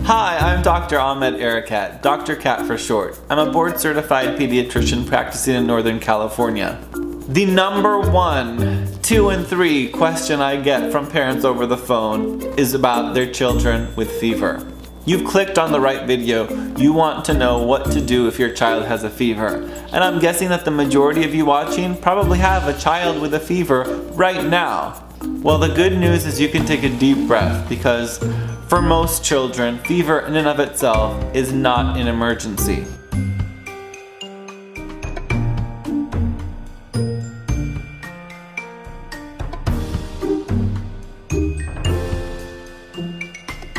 Hi, I'm Dr. Ahmed Arakat, Dr. Cat for short. I'm a board-certified pediatrician practicing in Northern California. The number 1, 2, and 3 question I get from parents over the phone is about their children with fever. You've clicked on the right video. You want to know what to do if your child has a fever. And I'm guessing that the majority of you watching probably have a child with a fever right now. Well, the good news is you can take a deep breath because for most children, fever in and of itself is not an emergency.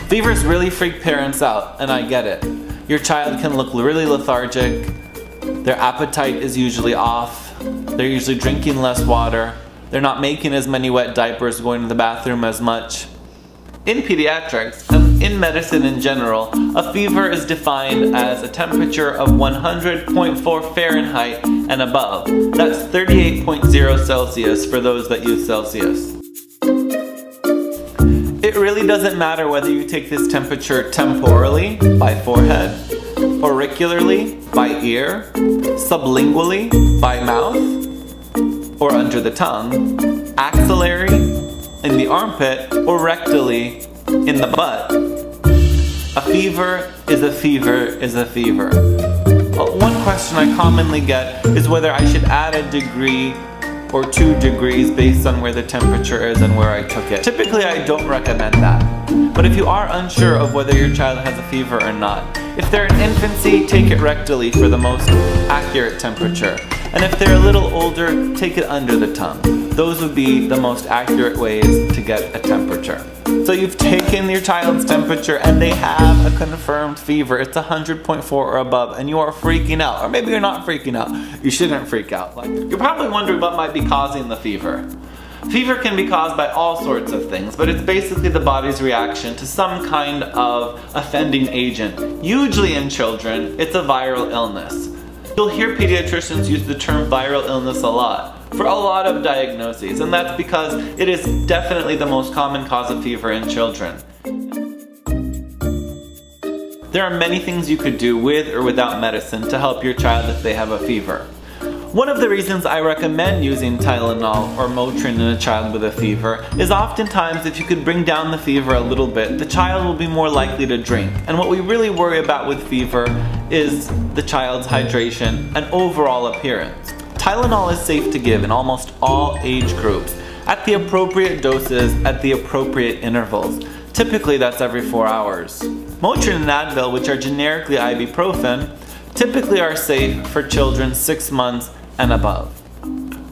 Fevers really freak parents out, and I get it. Your child can look really lethargic, their appetite is usually off, they're usually drinking less water, they're not making as many wet diapers, going to the bathroom as much. In pediatrics, and in medicine in general, a fever is defined as a temperature of 100.4 Fahrenheit and above. That's 38.0 Celsius for those that use Celsius. It really doesn't matter whether you take this temperature temporally, by forehead, auricularly, by ear, sublingually, by mouth, or under the tongue, axillary, in the armpit, or rectally, in the butt. A fever is a fever is a fever. One question I commonly get is whether I should add a degree or 2 degrees based on where the temperature is and where I took it. Typically I don't recommend that. But if you are unsure of whether your child has a fever or not, if they're in infancy, take it rectally for the most accurate temperature. And if they're a little older, take it under the tongue. Those would be the most accurate ways to get a temperature. So you've taken your child's temperature and they have a confirmed fever. It's 100.4 or above and you are freaking out. Or maybe you're not freaking out. You shouldn't freak out. You're probably wondering what might be causing the fever. Fever can be caused by all sorts of things, but it's basically the body's reaction to some kind of offending agent. Usually in children, it's a viral illness. You'll hear pediatricians use the term viral illness a lot for a lot of diagnoses, and that's because it is definitely the most common cause of fever in children. There are many things you could do with or without medicine to help your child if they have a fever. One of the reasons I recommend using Tylenol or Motrin in a child with a fever is oftentimes if you could bring down the fever a little bit, the child will be more likely to drink. And what we really worry about with fever is the child's hydration and overall appearance. Tylenol is safe to give in almost all age groups at the appropriate doses at the appropriate intervals. Typically that's every 4 hours. Motrin and Advil, which are generically ibuprofen, typically are safe for children 6 months and above.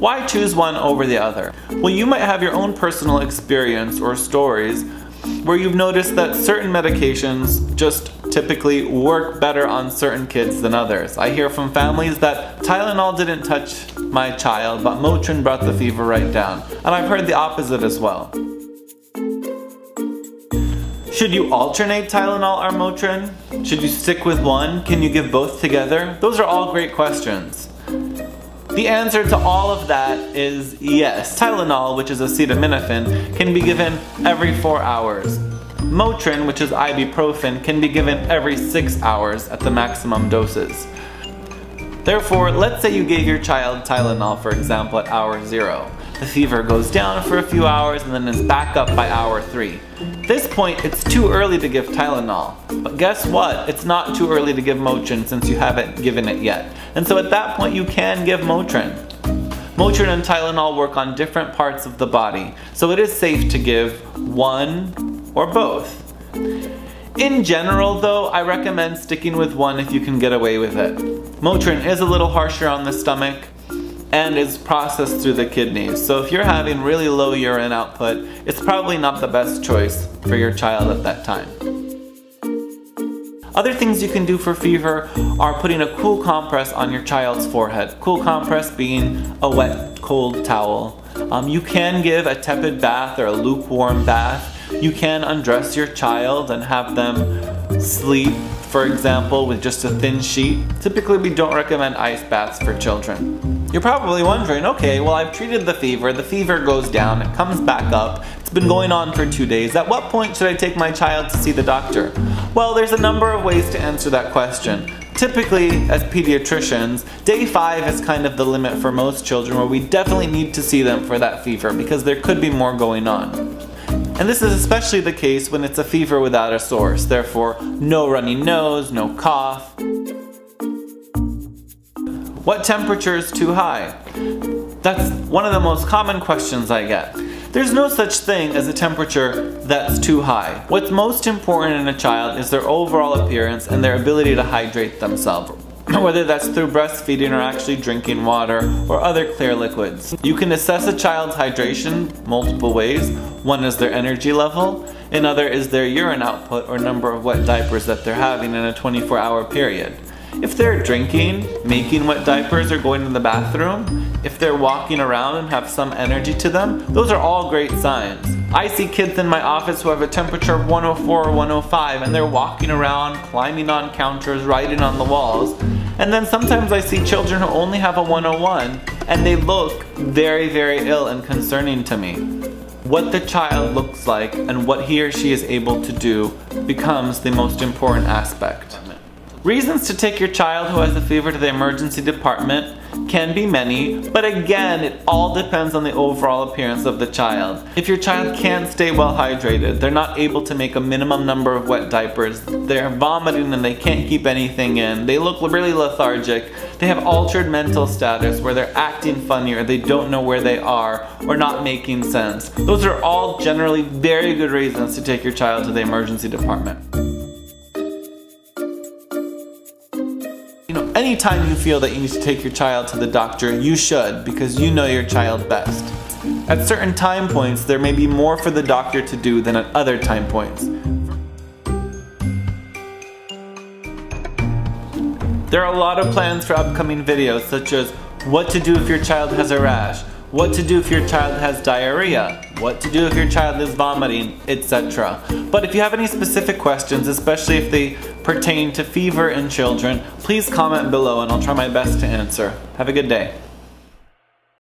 Why choose one over the other? Well, you might have your own personal experience or stories where you've noticed that certain medications just typically work better on certain kids than others. I hear from families that Tylenol didn't touch my child, but Motrin brought the fever right down. And I've heard the opposite as well. Should you alternate Tylenol or Motrin? Should you stick with one? Can you give both together? Those are all great questions. The answer to all of that is yes. Tylenol, which is acetaminophen, can be given every 4 hours. Motrin, which is ibuprofen, can be given every 6 hours at the maximum doses. Therefore, let's say you gave your child Tylenol, for example, at hour 0. The fever goes down for a few hours and then is back up by hour 3. At this point, it's too early to give Tylenol. But guess what? It's not too early to give Motrin since you haven't given it yet. And so at that point, you can give Motrin. Motrin and Tylenol work on different parts of the body, so it is safe to give one or both. In general though, I recommend sticking with one if you can get away with it. Motrin is a little harsher on the stomach and is processed through the kidneys. So if you're having really low urine output, it's probably not the best choice for your child at that time. Other things you can do for fever are putting a cool compress on your child's forehead. Cool compress being a wet, cold towel. You can give a tepid bath or a lukewarm bath. You can undress your child and have them sleep, for example, with just a thin sheet. Typically we don't recommend ice baths for children. You're probably wondering, okay, well I've treated the fever goes down, it comes back up, it's been going on for 2 days. At what point should I take my child to see the doctor? Well, there's a number of ways to answer that question. Typically, as pediatricians, day 5 is kind of the limit for most children where we definitely need to see them for that fever because there could be more going on. And this is especially the case when it's a fever without a source, therefore no runny nose, no cough. What temperature is too high? That's one of the most common questions I get. There's no such thing as a temperature that's too high. What's most important in a child is their overall appearance and their ability to hydrate themselves, whether that's through breastfeeding or actually drinking water or other clear liquids. You can assess a child's hydration multiple ways. One is their energy level, another is their urine output or number of wet diapers that they're having in a 24-hour period. If they're drinking, making wet diapers, or going to the bathroom, if they're walking around and have some energy to them, those are all great signs. I see kids in my office who have a temperature of 104 or 105 and they're walking around, climbing on counters, writing on the walls. And then sometimes I see children who only have a 101 and they look very, very ill and concerning to me. What the child looks like and what he or she is able to do becomes the most important aspect. Reasons to take your child who has a fever to the emergency department can be many, but again, it all depends on the overall appearance of the child. If your child can't stay well hydrated, they're not able to make a minimum number of wet diapers, they're vomiting and they can't keep anything in, they look really lethargic, they have altered mental status where they're acting funny or they don't know where they are or not making sense. Those are all generally very good reasons to take your child to the emergency department. Anytime you feel that you need to take your child to the doctor, you should, because you know your child best. At certain time points, there may be more for the doctor to do than at other time points. There are a lot of plans for upcoming videos, such as what to do if your child has a rash, what to do if your child has diarrhea, what to do if your child is vomiting, etc. But if you have any specific questions, especially if they pertain to fever in children, please comment below and I'll try my best to answer. Have a good day.